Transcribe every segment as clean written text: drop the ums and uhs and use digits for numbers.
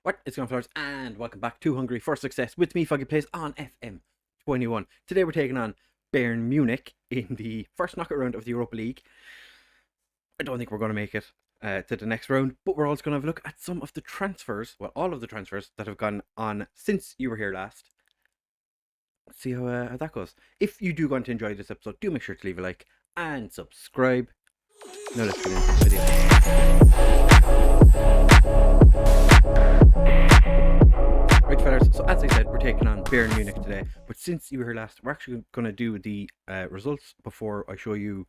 What is going on, fellas? And welcome back to Hungary for Success with me, FoggyPlays, on FM21. Today we're taking on Bayern Munich in the first knockout round of the Europa League. I don't think we're going to make it to the next round, but we're also going to have a look at some of the transfers, well, all of the transfers that have gone on since you were here last. Let's see how that goes. If you do want to enjoy this episode, do make sure to leave a like and subscribe. Now let's get into the video. Right, fellas, so as I said, we're taking on Bayern Munich today, but since you were here last, we're actually going to do the results before I show you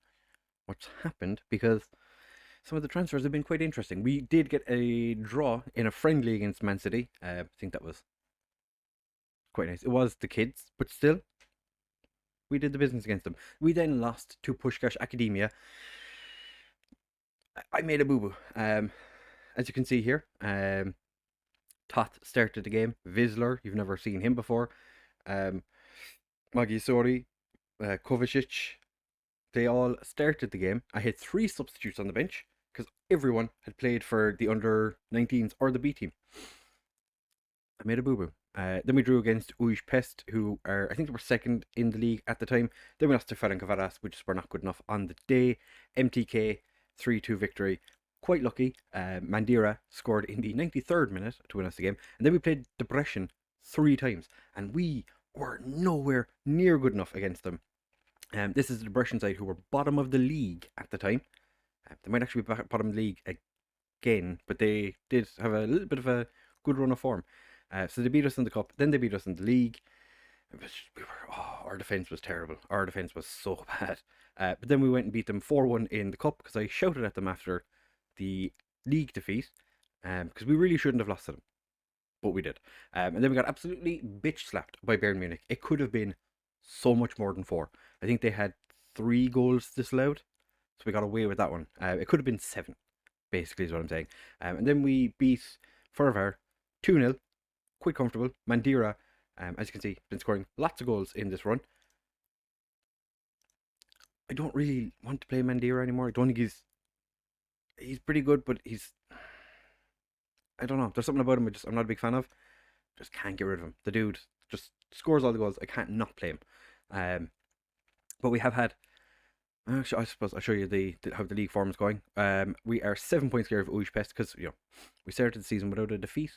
what's happened, because some of the transfers have been quite interesting. We did get a draw in a friendly against Man City. I think that was quite nice. It was the kids, but still, we did the business against them. We then lost to Pushkash Academia. I made a boo-boo. As you can see here, Tot started the game. Vizsler, you've never seen him before. Magisori, Kovacic, they all started the game. I had 3 substitutes on the bench because everyone had played for the under-19s or the B team. I made a boo-boo. Then we drew against Uj Pest, who are, I think they were second in the league at the time. Then we lost to Ferencvaros, which were not good enough on the day. MTK, 3-2 victory. Quite lucky. Mandira scored in the 93rd minute to win us the game. And then we played Debrecen 3 times. And we were nowhere near good enough against them. This is the Debrecen side who were bottom of the league at the time. They might actually be bottom of the league again, but they did have a little bit of a good run of form. So they beat us in the cup, then they beat us in the league. Our defence was terrible. Our defence was so bad. But then we went and beat them 4-1 in the cup because I shouted at them after the league defeat, because we really shouldn't have lost to them, but we did. And then we got absolutely bitch slapped by Bayern Munich. It could have been so much more than 4. I think they had 3 goals disallowed, so we got away with that one. It could have been 7, basically, is what I'm saying. And then we beat Fervar 2-0, quite comfortable. Mandira, as you can see, been scoring lots of goals in this run. I don't really want to play Mandira anymore. I don't think he's pretty good, but I don't know. There's something about him I'm not a big fan of. Just can't get rid of him. The dude just scores all the goals. I can't not play him. But we have had. Actually, I suppose I'll show you how the league form is going. We are 7 points clear of Ujpest because we started the season without a defeat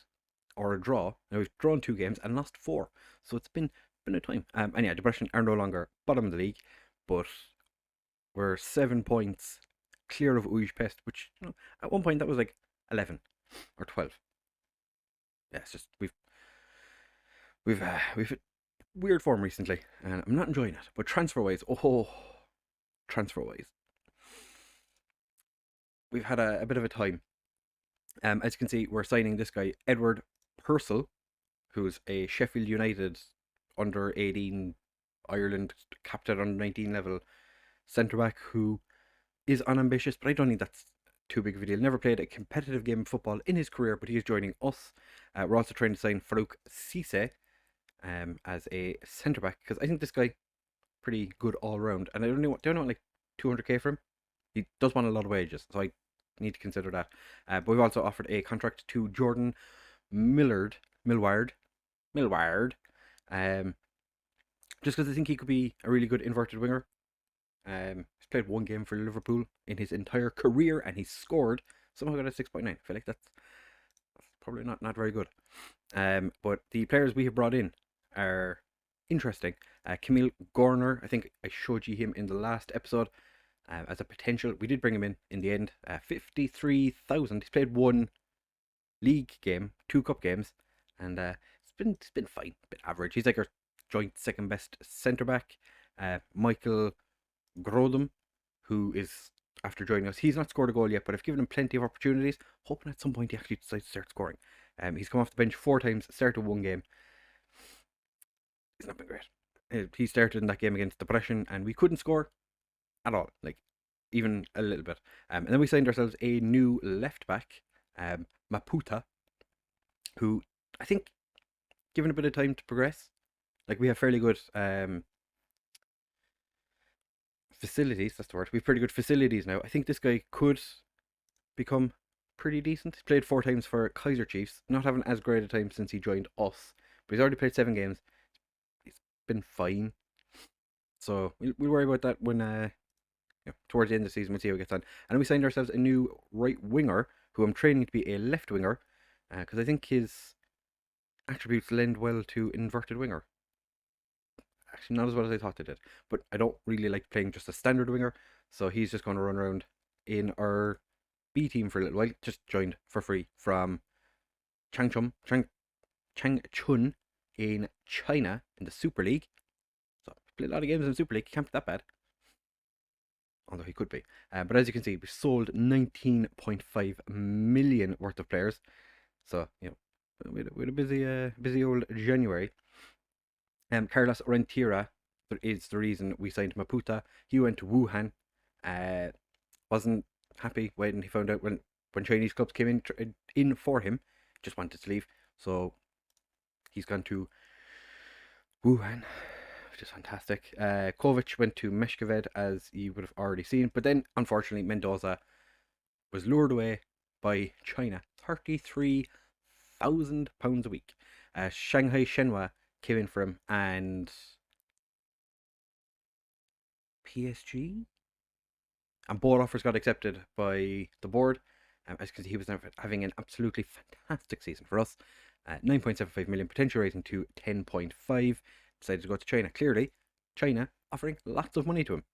or a draw. Now we've drawn 2 games and lost 4, so it's been a time. And yeah, Debrecen are no longer bottom of the league, but we're 7 points clear of Ujpest, which at one point that was like 11 or 12. Yeah, it's just we've hit weird form recently, and I'm not enjoying it. But transfer wise, we've had a bit of a time. As you can see, we're signing this guy Edward Purcell, who's a Sheffield United under 18 Ireland captain under 19 level centre back who is unambitious, but I don't think that's too big of a deal. Never played a competitive game of football in his career, but he is joining us. We're also trying to sign Farouk Cisse as a centre back, because I think this guy pretty good all round, and I don't want like 200k for him. He does want a lot of wages, so I need to consider that. But we've also offered a contract to Jordan Millward, just because I think he could be a really good inverted winger. He's played 1 game for Liverpool in his entire career, and he's scored. Somehow got a 6.9. I feel like that's probably not very good. But the players we have brought in are interesting. Camille Gorner, I think I showed you him in the last episode as a potential. We did bring him in the end. 53,000. He's played 1 league game, 2 cup games, and it's been fine, a bit average. He's like our joint second best centre back. Michael Grodham, who is after joining us, he's not scored a goal yet, but I've given him plenty of opportunities, hoping at some point he actually decides to start scoring. He's come off the bench 4 times, started 1 game. He's not been great. He started in that game against Debrecen, and we couldn't score at all, like even a little bit. And then we signed ourselves a new left back, Maputa, who I think, given a bit of time to progress, like we have fairly good facilities. That's the word. We have pretty good facilities now. I think this guy could become pretty decent. He's played 4 times for Kaiser Chiefs, not having as great a time since he joined us, but he's already played 7 games. He's been fine. So we'll worry about that when towards the end of the season. We'll see how it gets on. And we signed ourselves a new right winger who I'm training to be a left winger because I think his attributes lend well to inverted winger. Actually, not as well as I thought they did. But I don't really like playing just a standard winger, so he's just going to run around in our B team for a little while. Just joined for free from Changchun in China in the Super League. So played a lot of games in the Super League. Can't be that bad. Although he could be. But as you can see, we sold 19.5 million worth of players. So, we had a busy old January. Carlos Rentira is the reason we signed Maputa. He went to Wuhan. Wasn't happy when he found out when Chinese clubs came in for him. Just wanted to leave. So he's gone to Wuhan, which is fantastic. Kovic went to Meshkoved, as you would have already seen. But then, unfortunately, Mendoza was lured away by China. £33,000 a week. Shanghai Shenhua came in for him, and PSG? And both offers got accepted by the board. As you can see, he was having an absolutely fantastic season for us. 9.75 million, potential rating to 10.5. Decided to go to China. Clearly, China offering lots of money to him.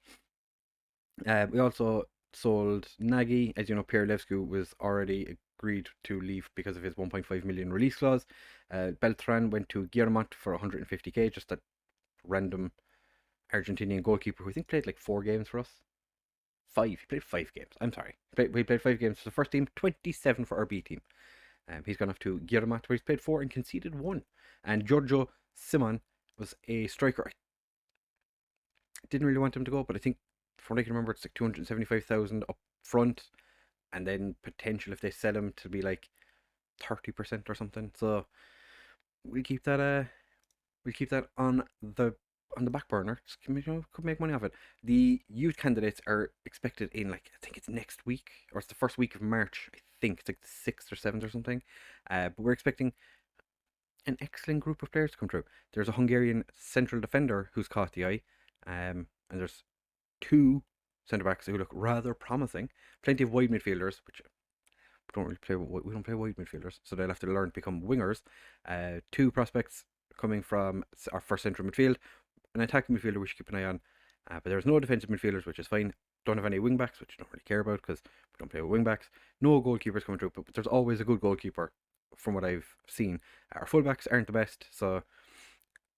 We also sold Nagy. As you know, Pierre Levscu was already agreed to leave because of his 1.5 million release clause. Beltran went to Guillermot for 150k, just a random Argentinian goalkeeper who I think played like 4 games for us. 5. He played 5 games. I'm sorry. We played 5 games for the first team, 27 for our B team. He's gone off to Guillermot, where he's played 4 and conceded 1. And Giorgio Simon was a striker. I didn't really want him to go, but I think from what I can remember, it's like 275,000 up front, and then potential if they sell him to be like 30% or something. So we'll keep that. We'll keep that on the back burner. Just, could make money off it. The youth candidates are expected in I think it's next week, or it's the first week of March. I think it's like the 6th or 7th or something. But we're expecting an excellent group of players to come through. There's a Hungarian central defender who's caught the eye, and there's 2 centre backs who look rather promising. Plenty of wide midfielders, which we don't play wide midfielders, so they'll have to learn to become wingers. 2 prospects coming from our first central midfield, an attacking midfielder we should keep an eye on, but there's no defensive midfielders, which is fine. Don't have any wing backs, which I don't really care about because we don't play with wing backs. No goalkeepers coming through, but there's always a good goalkeeper from what I've seen. Our fullbacks aren't the best, so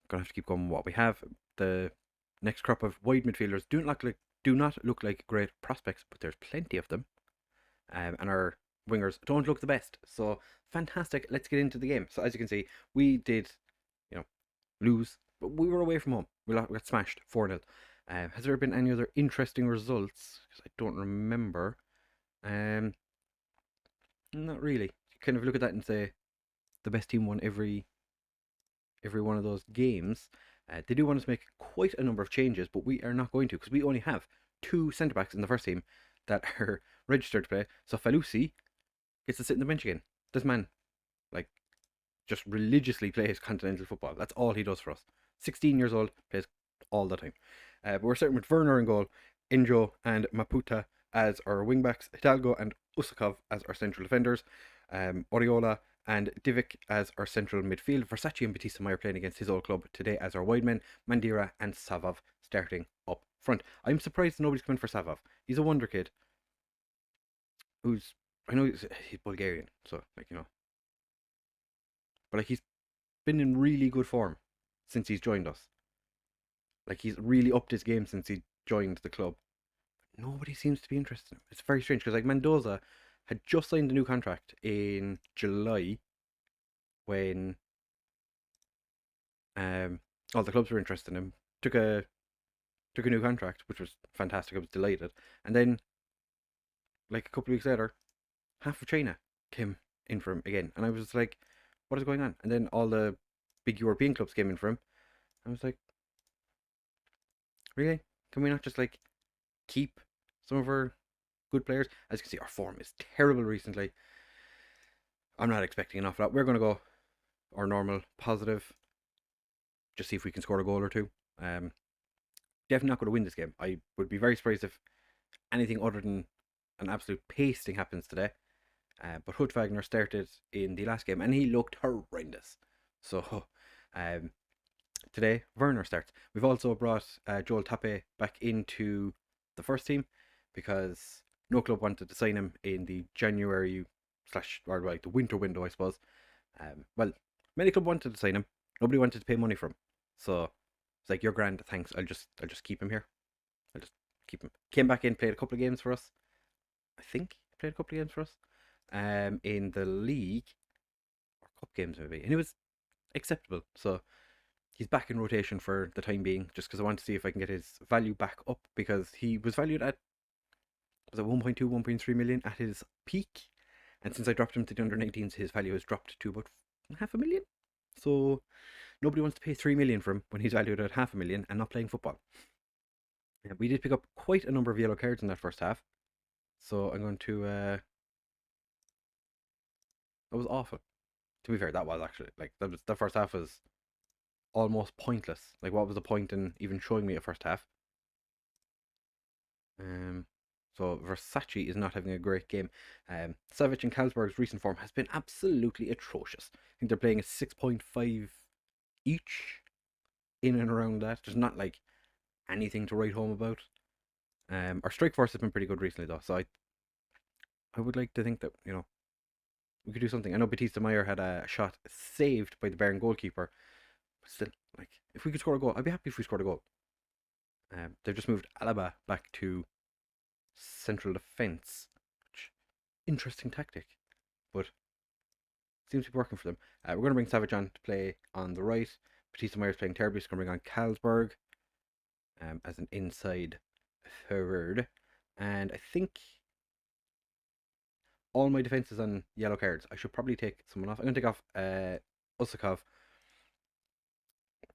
gonna have to keep going with what we have. The next crop of wide midfielders do not look like great prospects, but there's plenty of them, and our wingers don't look the best. So fantastic. Let's get into the game. So as you can see, we did, lose, but we were away from home. We got smashed 4-0. Has there been any other interesting results? Because I don't remember. Not really. You kind of look at that and say the best team won every one of those games. They do want us to make quite a number of changes, but we are not going to because we only have 2 centre backs in the first team that are registered to play. So Falusi gets to sit in the bench again. This man, just religiously plays continental football. That's all he does for us. 16 years old, plays all the time. But we're starting with Werner in goal, Injo and Maputa as our wingbacks, Hidalgo and Usakov as our central defenders, Oriola and Divic as our central midfield. Versace and Batista Meyer playing against his old club today as our wide men. Mandira and Savov starting up front. I'm surprised nobody's coming for Savov. He's a wonder kid I know he's Bulgarian, so but he's been in really good form since he's joined us. He's really upped his game since he joined the club. Nobody seems to be interested in him. It's very strange because Mendoza had just signed a new contract in July when all the clubs were interested in him. Took a new contract, which was fantastic. I was delighted. And then a couple of weeks later, half of China came in for him again. And I was like, what is going on? And then all the big European clubs came in for him. I was like, really? Can we not just keep some of our good players? As you can see, our form is terrible recently. I'm not expecting an awful lot. We're going to go our normal positive, just see if we can score a goal or two. Definitely not going to win this game. I would be very surprised if anything other than an absolute pasting happens today. But Hudwagner started in the last game and he looked horrendous. So today, Werner starts. We've also brought Joel Tappe back into the first team because no club wanted to sign him in the January slash or like the winter window, I suppose. Well, many club wanted to sign him. Nobody wanted to pay money for him. So it's like, you're grand, thanks. I'll just keep him here. I'll just keep him. Came back in, played a couple of games for us. I think he played a couple of games for us. In the league or cup games maybe, and he was acceptable. So he's back in rotation for the time being, just because I want to see if I can get his value back up, because he was valued at, was it 1.2, 1.3 million at his peak, and since I dropped him to the under 19s, his value has dropped to about half a million. So nobody wants to pay 3 million for him when he's valued at half a million and not playing football. Yeah, we did pick up quite a number of yellow cards in that first half, so I'm going to. That was awful. To be fair, that was actually like the first half was almost pointless. Like, what was the point in even showing me a first half? So Versace is not having a great game. Savic and Carlsberg's recent form has been absolutely atrocious. I think they're playing a 6.5 each, in and around that. There's not like anything to write home about. Our strike force has been pretty good recently though, so I would like to think that, we could do something. I know Batista Meyer had a shot saved by the Bayern goalkeeper, but still, like, if we could score a goal, I'd be happy if we scored a goal. They've just moved Alaba back to central defence, which, interesting tactic, but seems to be working for them. We're going to bring Savage on to play on the right. Batista Meyer's playing terribly, so we're going to bring on Carlsberg as an inside forward. And I think all my defense is on yellow cards. I should probably take someone off. I'm going to take off Usakov,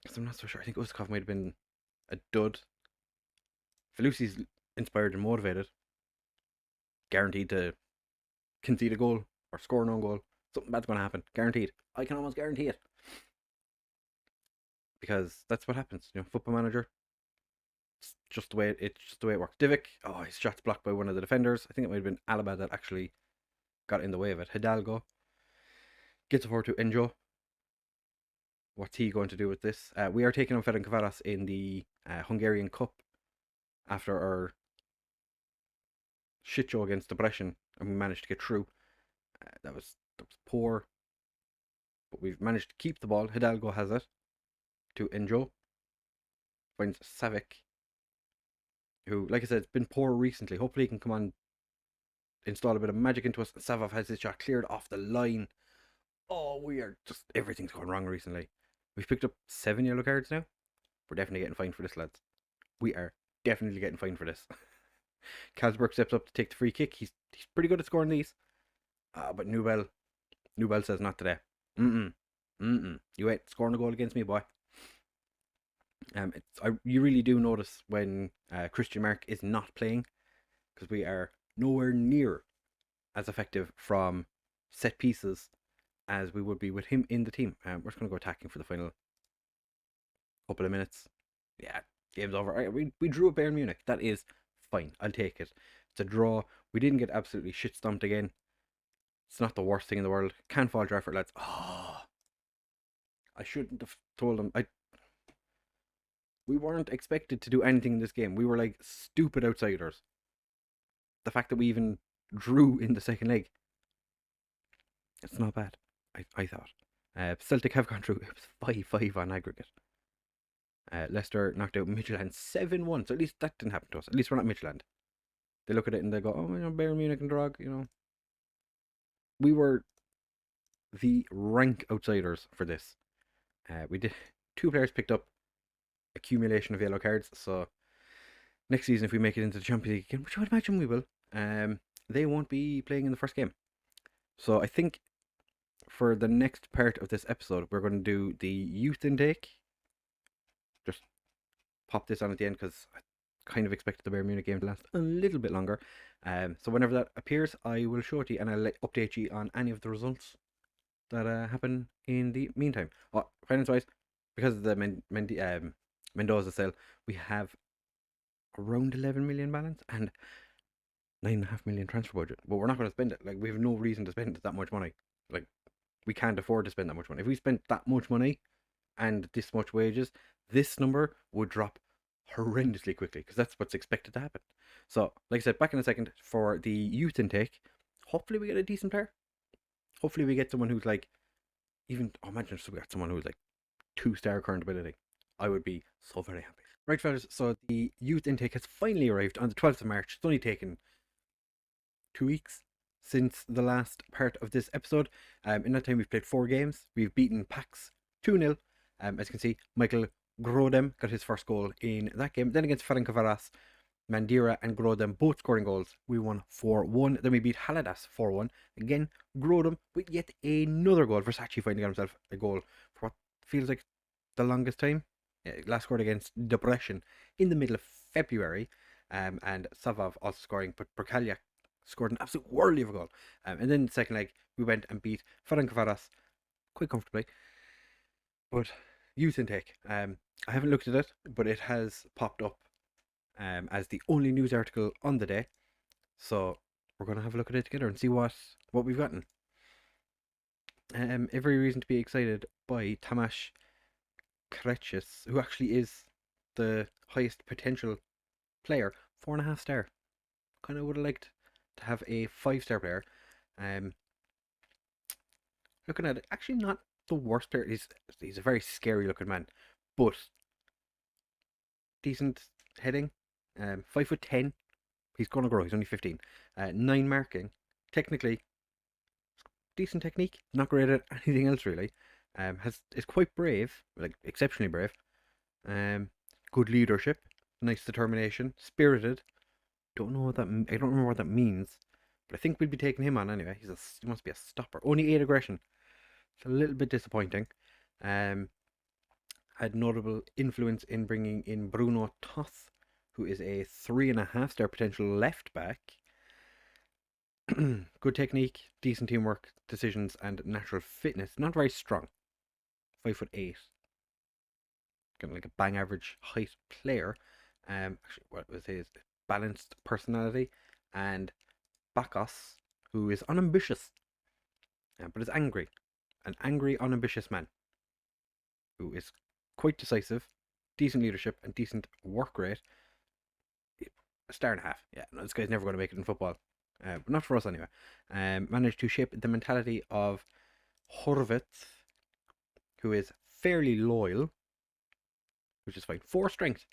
because I'm not so sure. I think Usakov might have been a dud. Felucci's inspired and motivated, guaranteed to concede a goal or score an own goal. Something bad's going to happen, guaranteed. I can almost guarantee it, because that's what happens. Football Manager. It's just the way it works. Divic, his shot's blocked by one of the defenders. I think it might have been Alaba that actually got in the way of it. Hidalgo gets it forward to Enjo. What's he going to do with this? We are taking on Ferencváros in the Hungarian Cup after our shit show against Debrecen, and we managed to get through. That was poor, but we've managed to keep the ball. Hidalgo has it to Enjo. Finds Savic, who, like I said, it's been poor recently. Hopefully he can come on, install a bit of magic into us. Savov has his shot cleared off the line. Everything's going wrong recently. We've picked up 7 yellow cards now. We're definitely getting fined for this, lads. We are definitely getting fined for this. Carlsberg steps up to take the free kick. He's pretty good at scoring these. But Newell says not today. You ain't scoring a goal against me, boy. You really do notice when Christian Mark is not playing, because we are nowhere near as effective from set pieces as we would be with him in the team. We're just going to go attacking for the final couple of minutes. Yeah, game's over. All right, we drew at Bayern Munich. That is fine. I'll take it. It's a draw. We didn't get absolutely shit stomped again. It's not the worst thing in the world. Can't fall dry for it, lads. I shouldn't have told them. We weren't expected to do anything in this game. We were like stupid outsiders. The fact that we even drew in the second leg, it's not bad, I thought. Celtic have gone through. It was 5-5 on aggregate. Leicester knocked out Midtjylland 7-1. So at least that didn't happen to us. At least we're not Midtjylland. They look at it and they go, Bayern Munich and Drog, We were the rank outsiders for this. We did 2 players picked up accumulation of yellow cards. So next season, if we make it into the Champions League again, which I would imagine we will, they won't be playing in the first game. So I think for the next part of this episode, we're going to do the youth intake. Just pop this on at the end, because I kind of expected the Bayern Munich game to last a little bit longer. So whenever that appears, I will show it to you, and I'll update you on any of the results that happen in the meantime. Oh, finance wise, because of the Mendoza sale, we have around 11 million balance and 9.5 million transfer budget. But we're not going to spend it. Like, we have no reason to spend that much money. Like, we can't afford to spend that much money. If we spent that much money and this much wages, this number would drop horrendously quickly because that's what's expected to happen. So, like I said, back in a second for the youth intake. Hopefully, we get a decent player. Hopefully, we get someone who's like, even, imagine if we got someone who's like 2-star current ability. I would be so very happy. Right, fellas, so the youth intake has finally arrived on the 12th of March. It's only taken 2 weeks since the last part of this episode. In that time, we've played 4 games. We've beaten Pax 2-0. As you can see, Michael Grodham got his first goal in that game. Then against Ferencvaros, Mandira and Grodham both scoring goals. We won 4-1. Then we beat Haladas 4-1. Again, Grodham with yet another goal. Versace finding himself a goal for what feels like the longest time. Last scored against Depression in the middle of February. And Savov also scoring, but Perkalia scored an absolute worldly of a goal. And then the second leg, we went and beat Ferencvaros quite comfortably. But youth intake, I haven't looked at it, but it has popped up as the only news article on the day. So we're going to have a look at it together and see what we've gotten. Every reason to be excited by Tamash Krechus, who actually is the highest potential player, 4.5 star. Kind of would have liked to have a 5-star player. Looking at it, actually not the worst player. He's a very scary looking man, but decent heading. 5'10". He's gonna grow. He's only 15. 9 marking. Technically, decent technique. Not great at anything else really. Is quite brave, like exceptionally brave. Good leadership. Nice determination. Spirited. Don't know what that. I don't remember what that means, but I think we'd be taking him on anyway. He must be a stopper. Only 8 aggression. It's a little bit disappointing. Had notable influence in bringing in Bruno Toth, who is a 3.5 star potential left back. Good technique, decent teamwork, decisions, and natural fitness. Not very strong. 5'8". Kind of like a bang average height player. Actually, what was his balanced personality? And Bakos, who is unambitious, but is angry. An angry, unambitious man who is quite decisive, decent leadership, and decent work rate. A star and a half. Yeah, no, this guy's never going to make it in football. But not for us anyway. Managed to shape the mentality of Horvitz, who is fairly loyal, which is fine. 4 strength.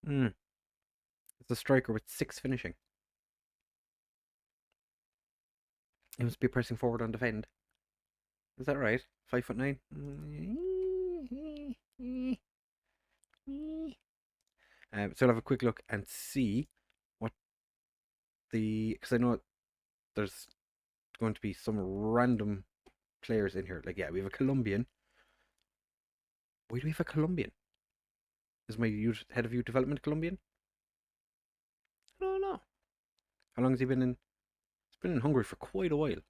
It's a striker with 6 finishing. He must be pressing forward on defend. Is that right? 5'9". So I'll have a quick look and see what because I know there's going to be some random players in here. Like, yeah, we have a Colombian. Why do we have a Colombian? Is my head of youth development Colombian? I don't know. How long has he been in? He's been in Hungary for quite a while.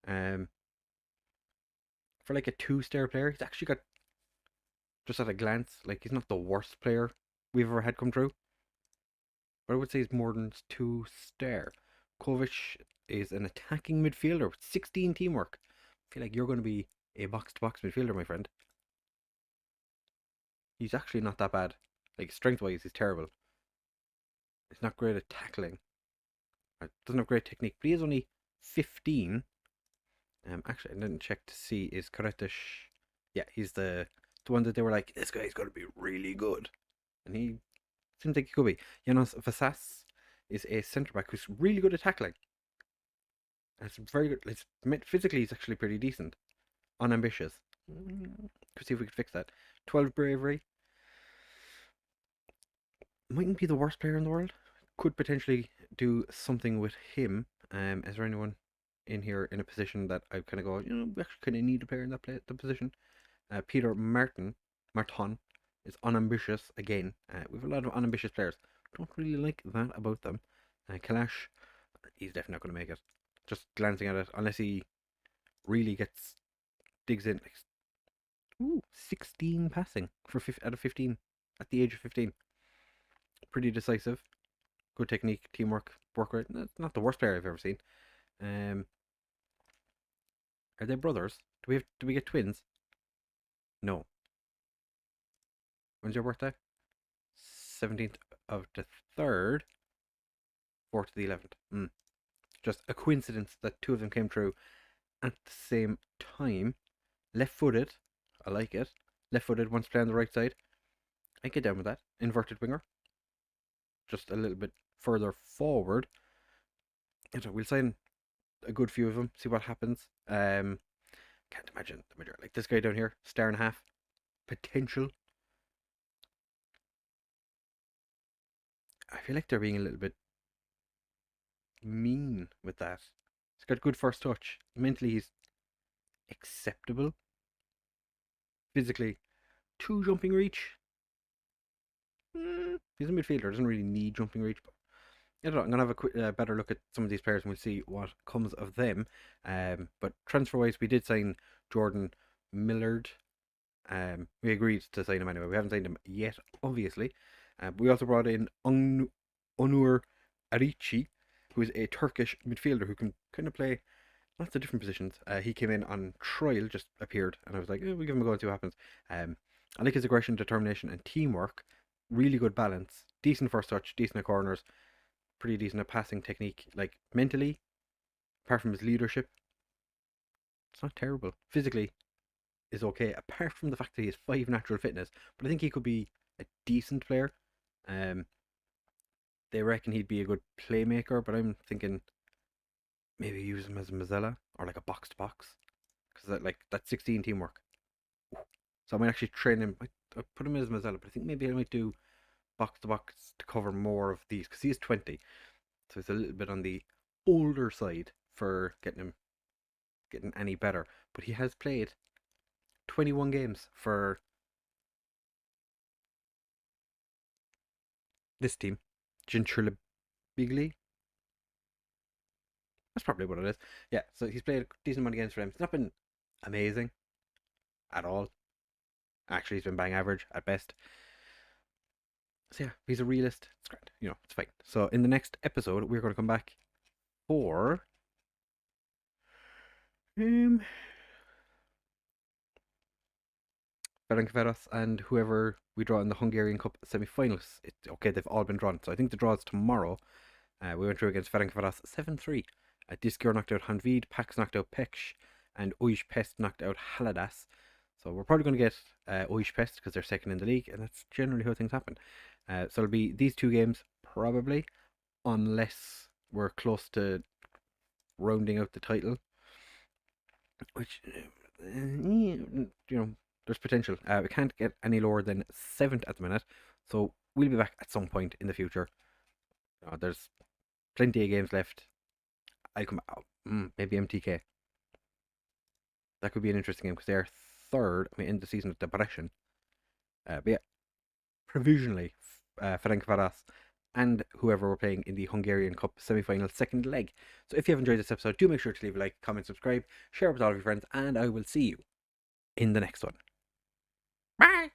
For like a 2-star player, he's actually got, just at a glance, like, he's not the worst player we've ever had come through. But I would say he's more than 2-star. Kovic is an attacking midfielder with 16 teamwork. I feel like you're going to be a box-to-box midfielder, my friend. He's actually not that bad. Like, strength-wise, he's terrible. He's not great at tackling. Doesn't have great technique, but he is only 15. Actually, I didn't check to see, is Krechus. Yeah, he's the one that they were like, this guy's going to be really good. And he seems like he could be. Janos Vasas is a centre back who's really good at tackling. It's very good. Physically, he's actually pretty decent. Unambitious. Could see if we could fix that. 12 bravery. Mightn't be the worst player in the world. Could potentially do something with him. Is there anyone in here in a position that I kind of go, we actually kind of need a player in the position? Peter Martin is unambitious again. We have a lot of unambitious players. Don't really like that about them. Kalash, he's definitely not going to make it. Just glancing at it, unless he really digs in. Like, 16 passing out of 15 at the age of 15. Pretty decisive. Good technique, teamwork, work rate. Not the worst player I've ever seen. Um, are they brothers? Do we get twins? No. When's your birthday? 17th of the 3rd, 4th to the 11th. Just a coincidence that two of them came through at the same time. Left-footed. I like it. Left-footed, wants to play on the right side. I get down with that. Inverted winger. Just a little bit further forward. We'll sign a good few of them, see what happens. Can't imagine the majority. Like this guy down here, star and a half. Potential. I feel like they're being a little bit mean with that. He's got good first touch. Mentally, he's acceptable. Physically, 2 jumping reach. He's a midfielder, doesn't really need jumping reach. But I don't know, I'm going to have a better look at some of these players and we'll see what comes of them. But transfer-wise, we did sign Jordan Millard. We agreed to sign him anyway. We haven't signed him yet, obviously. We also brought in Onur Arici, who is a Turkish midfielder who can kind of play lots of different positions. He came in on trial, just appeared, and I was like, we'll give him a go and see what happens. I like his aggression, determination, and teamwork. Really good balance. Decent first touch, decent at corners, pretty decent at passing technique. Like, mentally, apart from his leadership, it's not terrible. Physically, is okay, apart from the fact that he has 5 natural fitness. But I think he could be a decent player. They reckon he'd be a good playmaker, but I'm thinking maybe use him as a Mazzella or like a box to box, because that 16 teamwork. So I might actually train him. I put him as Mazzella, but I think maybe I might do box to box to cover more of these, because he's 20, so it's a little bit on the older side for getting any better. But he has played 21 games for this team, Gentile Bigly. That's probably what it is. Yeah, so he's played a decent amount of games for them. It's not been amazing at all. Actually, he's been bang average at best. So yeah, he's a realist. It's great. It's fine. So in the next episode, we're going to come back for Ferencváros and whoever we draw in the Hungarian Cup semi-finals. Okay, they've all been drawn. So I think the draw is tomorrow. We went through against Ferencváros 7-3. Diskor knocked out Hanvid, Pax knocked out Peksh, and Újpest knocked out Haladas. So we're probably going to get Újpest because they're second in the league, and that's generally how things happen. So it'll be these 2 games, probably, unless we're close to rounding out the title. Which, there's potential. We can't get any lower than 7th at the minute, so we'll be back at some point in the future. There's plenty of games left. I'll come out. Maybe MTK. That could be an interesting game because they're 3rd. We end the season at Depression. But yeah, provisionally, Ferencváros and whoever we're playing in the Hungarian Cup semi-final 2nd leg. So if you have enjoyed this episode, do make sure to leave a like, comment, subscribe, share it with all of your friends, and I will see you in the next one. Bye!